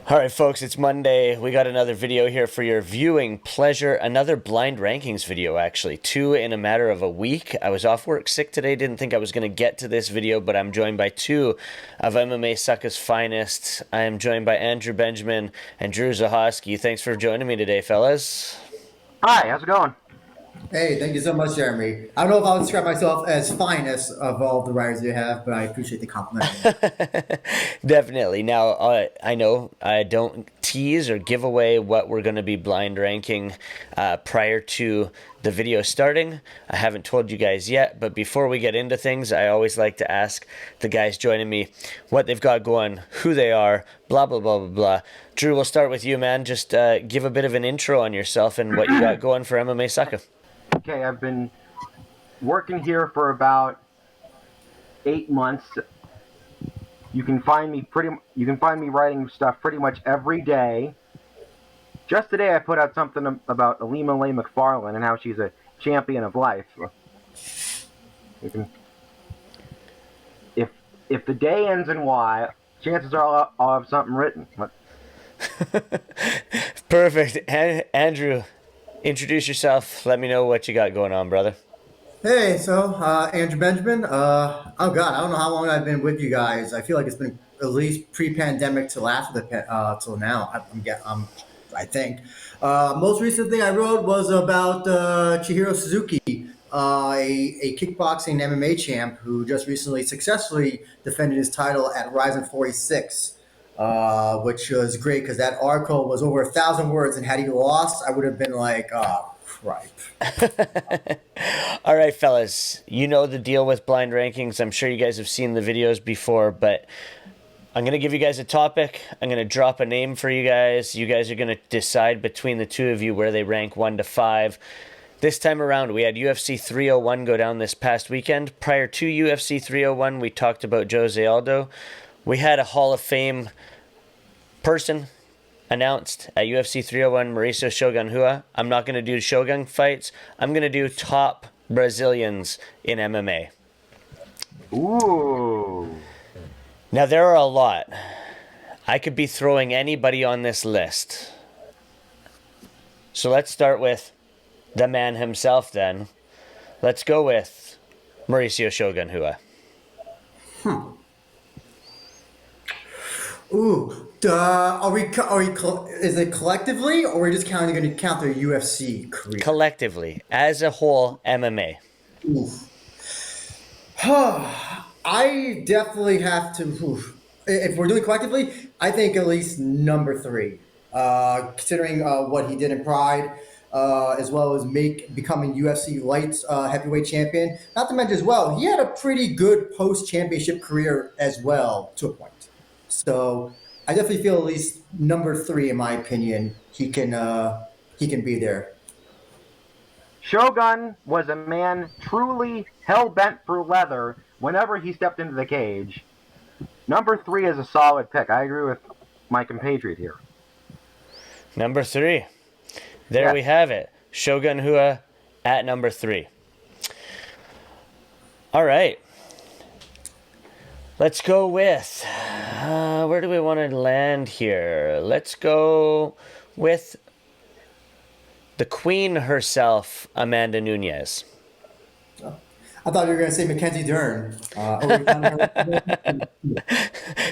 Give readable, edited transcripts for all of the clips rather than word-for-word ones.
All right, folks, it's Monday. We got another video here for your viewing pleasure. Another blind rankings video, actually. Two in a matter of a week. I was off work sick today. Didn't think I was going to get to this video, but I'm joined by two of MMASucka's finest. I am joined by Andrew Benjamin and Drew Zuhosky. Thanks for joining me today, fellas. Hi, how's it going? Hey, thank you so much, Jeremy. I don't know if I'll describe myself as finest of all the writers you have, but I appreciate the compliment. Definitely. Now, I know I don't tease or give away what we're going to be blind ranking prior to the video starting. I haven't told you guys yet, but before we get into things, I always like to ask the guys joining me what they've got going, who they are, blah, blah, blah, blah, blah. Drew, we'll start with you, man. Just give a bit of an intro on yourself and what you got going for MMASucka. Okay, I've been working here for about 8 months. You can find me writing stuff pretty much every day. Just today I put out something about Alima Leigh McFarlane and how she's a champion of life. You can, if the day ends in Y, chances are I'll have something written. Perfect. Andrew, introduce yourself. Let me know what you got going on, brother. Hey, so Andrew Benjamin. Oh God, I don't know how long I've been with you guys. I feel like it's been at least pre-pandemic till after till now. I think. Most recent thing I wrote was about Chihiro Suzuki, a kickboxing MMA champ who just recently successfully defended his title at Ryzen 46. Which was great because that article was over 1,000 words, and had he lost, I would have been like, "Oh, cripe." All right, fellas, you know the deal with blind rankings. I'm sure you guys have seen the videos before, but I'm going to give you guys a topic. I'm going to drop a name for you guys. You guys are going to decide between the two of you where they rank 1 to 5. This time around, we had UFC 301 go down this past weekend. Prior to UFC 301, we talked about Jose Aldo. We had a Hall of Fame person announced at UFC 301, Mauricio Shogun Rua. I'm not going to do Shogun fights. I'm going to do top Brazilians in MMA. Ooh. Now, there are a lot. I could be throwing anybody on this list. So let's start with the man himself then. Let's go with Mauricio Shogun Rua. Ooh, is it collectively, or are we just going to count their UFC career? Collectively, as a whole, MMA. Oof. I definitely have to. Oof. If we're doing collectively, I think at least number three. Considering what he did in Pride, as well as becoming UFC light heavyweight champion. Not to mention as well, he had a pretty good post championship career as well to a point. So I definitely feel at least number three, in my opinion, he can be there. Shogun was a man truly hell-bent for leather whenever he stepped into the cage. Number three is a solid pick. I agree with my compatriot here. Number 3. There Yeah. we have it. Shogun Rua at number 3. All right. Let's go with, where do we want to land here? Let's go with the queen herself, Amanda Nunes. I thought you were going to say Mackenzie Dern.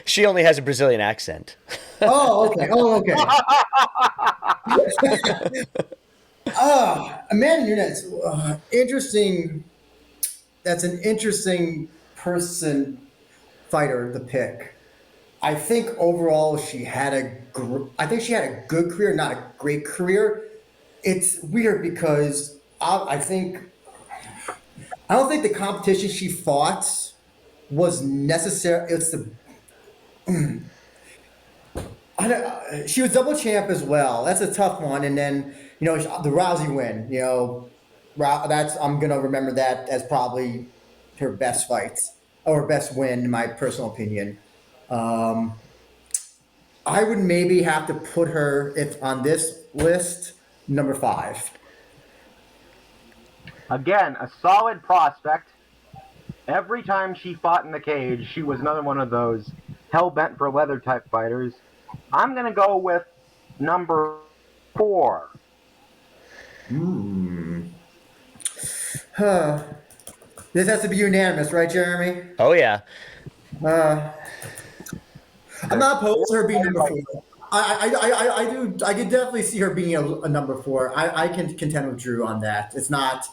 She only has a Brazilian accent. Oh, okay. Oh, okay. Amanda Nunes, interesting. That's an interesting person fighter to pick. I think overall I think she had a good career, not a great career. It's weird because I don't think the competition she fought was necessary. It's the she was double champ as well. That's a tough one. And then the Rousey win. That's I'm gonna remember that as probably her best fight or best win, in my personal opinion. Um, I would maybe have to put her, if on this list, number five. Again, a solid prospect. Every time she fought in the cage, she was another one of those hell bent for leather type fighters. I'm going to go with number 4. Huh. This has to be unanimous, right, Jeremy? Oh yeah. I'm not opposed to her being number Like, 4. I do. I could definitely see her being a number 4. I can contend with Drew on that. It's not.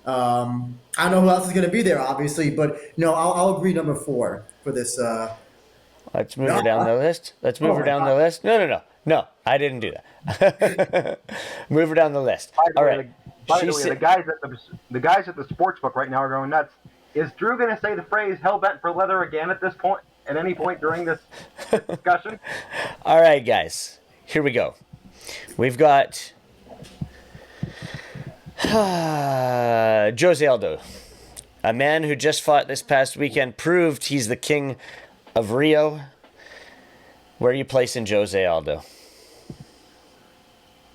I don't know who else is going to be there, obviously, but no, I'll agree number 4 for this. Let's move No, her down the list. Let's move oh her my down God. the list. No. I didn't do that. Move her down the list. by the All way, right. by the She's way, the guys at the sports book right now are going nuts. Is Drew going to say the phrase "hell bent for leather" again at this point? At any point during this discussion? all right, guys. Here we go. We've got Jose Aldo, a man who just fought this past weekend, proved he's the king of Rio. Where are you placing Jose Aldo?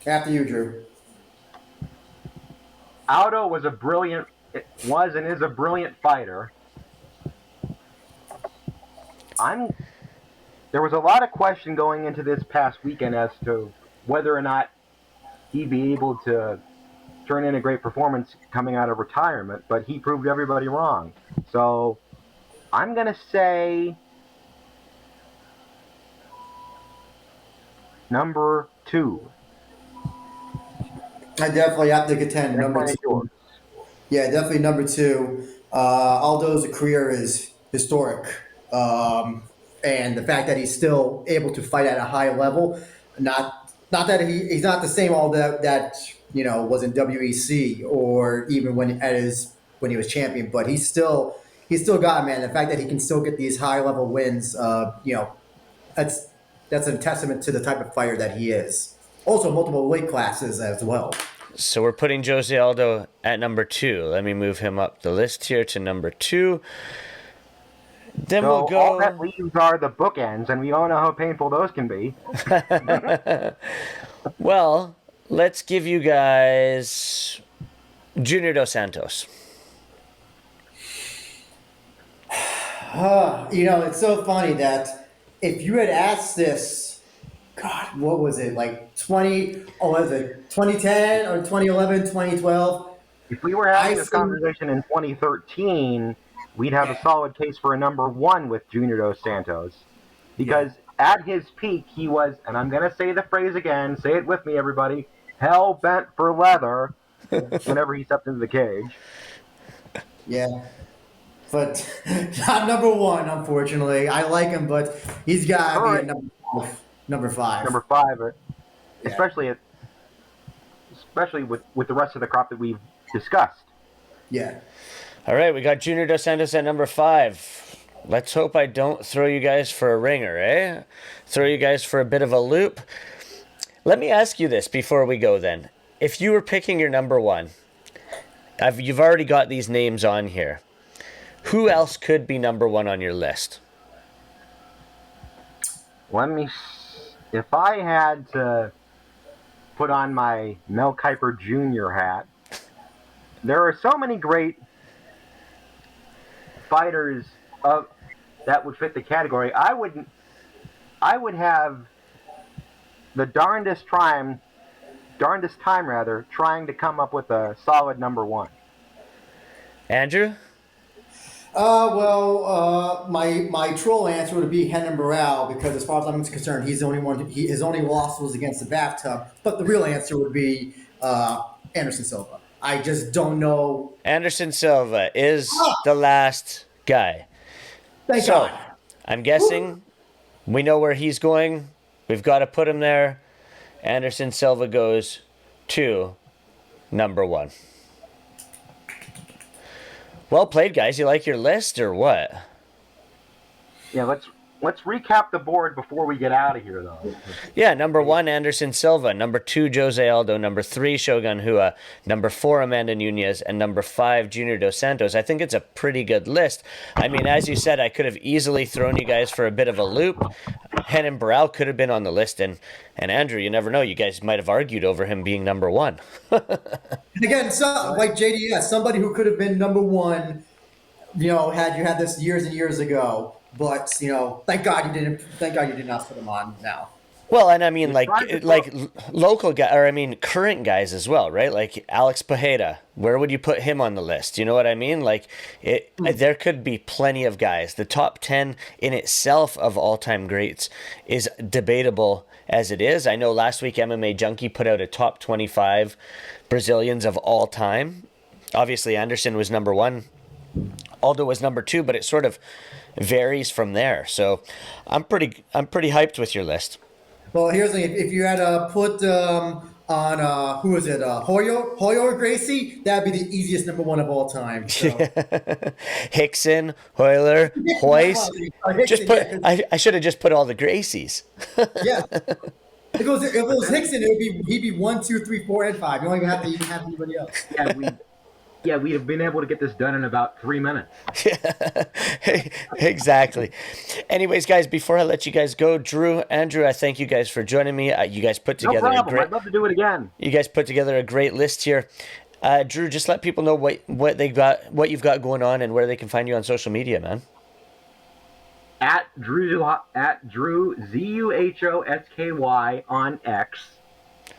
After you, Drew. Aldo was and is a brilliant fighter. There was a lot of question going into this past weekend as to whether or not he'd be able to turn in a great performance coming out of retirement, but he proved everybody wrong. So I'm going to say number 2. I definitely have to contend number 2. Yeah, definitely number 2. Aldo's career is historic, and the fact that he's still able to fight at a high level, not that he's not the same Aldo that was in WEC or even when he was champion, but he's still got it, man. The fact that he can still get these high level wins, that's that's a testament to the type of fighter that he is. Also, multiple weight classes as well. So we're putting Jose Aldo at number 2. Let me move him up the list here to number 2. Then So we'll go. all that leaves are the bookends, and we all know how painful those can be. Well, let's give you guys Junior Dos Santos. It's so funny that if you had asked this, God, what was it, like 2010 or 2011, 2012? If we were having I this think, conversation in 2013, we'd have a solid case for a number 1 with Junior Dos Santos. Because at his peak, he was, and I'm going to say the phrase again, say it with me, everybody, hell bent for leather whenever he stepped into the cage. yeah, but not number 1, unfortunately. I like him, but he's got to be at number 5. Number 5. Number 5, Yeah. especially with the rest of the crop that we've discussed. Yeah. All right, we got Junior Dos Santos at number 5. Let's hope I don't throw you guys for a ringer, eh? Throw you guys for a bit of a loop. Let me ask you this before we go then. If you were picking your number 1, you've already got these names on here. Who else could be number 1 on your list? If I had to put on my Mel Kiper Jr. hat, there are so many great fighters that would fit the category. I would have the darndest time trying to come up with a solid number 1. Andrew? My troll answer would be Renan Barão, because as far as I'm concerned, he's the only one. His only loss was against the bathtub. But the real answer would be Anderson Silva. I just don't know. Anderson Silva is the last guy. Thank So, God. I'm guessing we know where he's going. We've got to put him there. Anderson Silva goes to number 1. Well played, guys. You like your list or what? Yeah, let's recap the board before we get out of here, though. Yeah, number 1, Anderson Silva. Number 2, Jose Aldo. Number 3, Shogun Rua. Number 4, Amanda Nunes. And number 5, Junior Dos Santos. I think it's a pretty good list. I mean, as you said, I could have easily thrown you guys for a bit of a loop. Renan Barão could have been on the list. And Andrew, you never know. You guys might have argued over him being number 1. Again, like JDS, somebody who could have been number 1, had you had this years and years ago. But thank God you didn't. Thank God you did not put him on now. Well, and I mean, We tried to local guy, or I mean, current guys as well, right? Like Alex Pajeda, where would you put him on the list? You know what I mean? Like, there could be plenty of guys. The top 10 in itself of all-time greats is debatable as it is. I know last week MMA Junkie put out a top 25 Brazilians of all time. Obviously, Anderson was number one. Aldo was number two, but it sort of varies from there. So, I'm pretty hyped with your list. Well, here's the thing. If you had put on who is it, Hoyer or Gracie, that'd be the easiest number one of all time. So. Hickson, Hoyler, Hoyce. Just Hickson, put. yeah, I should have just put all the Gracies. yeah. If it was Hickson, he'd be 1, 2, 3, 4, and 5. You don't even have to have anybody else. we'd have been able to get this done in about 3 minutes. Exactly. Anyways, guys, before I let you guys go, Drew, Andrew, I thank you guys for joining me. You guys put No together problem. I'd love to do it again. You guys put together a great list here. Drew, just let people know what they got, what you've got going on, and where they can find you on social media, man. At Drew Zuhosky on X,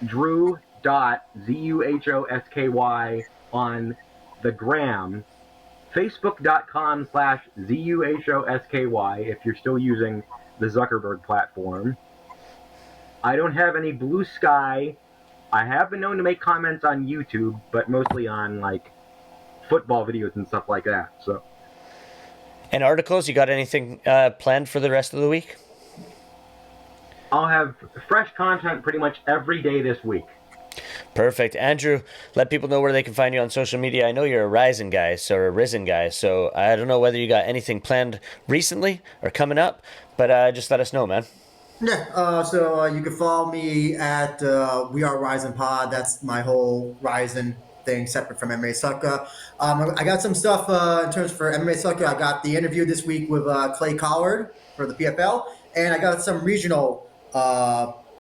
Drew.Zuhosky on the gram, Facebook.com/ZUHOSKY if you're still using the Zuckerberg platform. I don't have any Blue Sky. I have been known to make comments on YouTube, but mostly on like football videos and stuff like that. So. And articles, you got anything planned for the rest of the week? I'll have fresh content pretty much every day this week. Perfect. Andrew, let people know where they can find you on social media. I know you're a Risen guy, or a Risen guy, so I don't know whether you got anything planned recently or coming up, but just let us know, man. Yeah, so you can follow me at We Are Ryzen Pod. That's my whole Ryzen thing, separate from MMASucka. I got some stuff in terms for MMASucka. I got the interview this week with Clay Collard for the PFL, and I got some regional